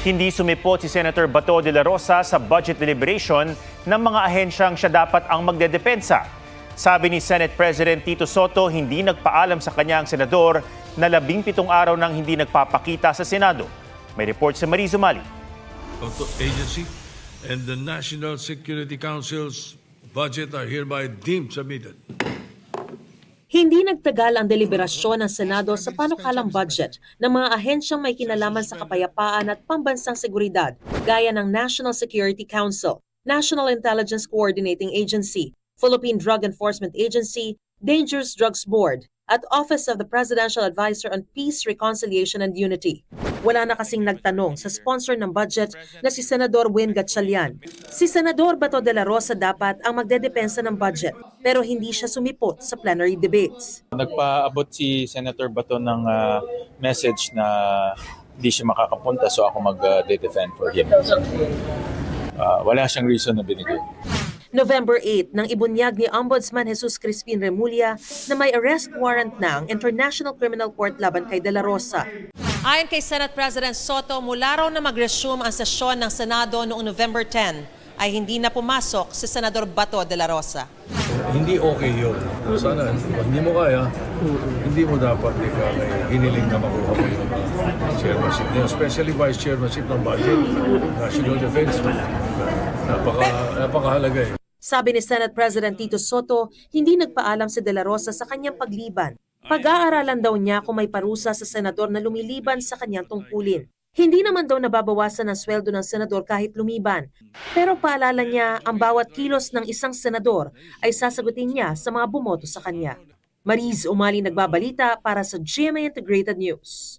Hindi sumipot si Senator Bato de la Rosa sa budget deliberation ng mga ahensyang siya dapat ang magdedepensa. Sabi ni Senate President Tito Soto, hindi nagpaalam sa kanyang senador na 17 araw nang hindi nagpapakita sa Senado. May report si Marizo Mali. Agency and the National Security Council's budget are hereby deemed submitted. Hindi nagtagal ang deliberasyon ng Senado sa panukalang budget ng mga ahensyang may kinalaman sa kapayapaan at pambansang seguridad gaya ng National Security Council, National Intelligence Coordinating Agency, Philippine Drug Enforcement Agency, Dangerous Drugs Board, at Office of the Presidential Advisor on Peace, Reconciliation and Unity. Wala na kasing nagtanong sa sponsor ng budget na si Senador Win Gatchalian. Si Senador Bato de la Rosa dapat ang magdedepensa ng budget pero hindi siya sumipot sa plenary debates. Nagpaabot si Senator Bato ng message na hindi siya makakapunta so ako mag-defend for him. Wala siyang reason na binigay. November 8 nang ibunyag ni Ombudsman Jesus Crispin Remulla na may arrest warrant na ang International Criminal Court laban kay De La Rosa. Ayon kay Senate President Soto, mula raw na mag-resume ang sesyon ng Senado noong November 10 ay hindi na pumasok si Senador Bato de la Rosa. Hindi okay yun. Sana, hindi mo kaya, hindi mo dapat hiniling na makuha mo yung chairmanship. Especially vice chairmanship ng budget, national defense. Napakahalaga eh. Sabi ni Senate President Tito Soto, hindi nagpaalam si De La Rosa sa kanyang pagliban. Pag-aaralan daw niya kung may parusa sa senador na lumiliban sa kanyang tungkulin. Hindi naman daw nababawasan ang sweldo ng senador kahit lumiban. Pero paalala niya, ang bawat kilos ng isang senador ay sasagutin niya sa mga bumoto sa kanya. Mariz Umali nagbabalita para sa GMA Integrated News.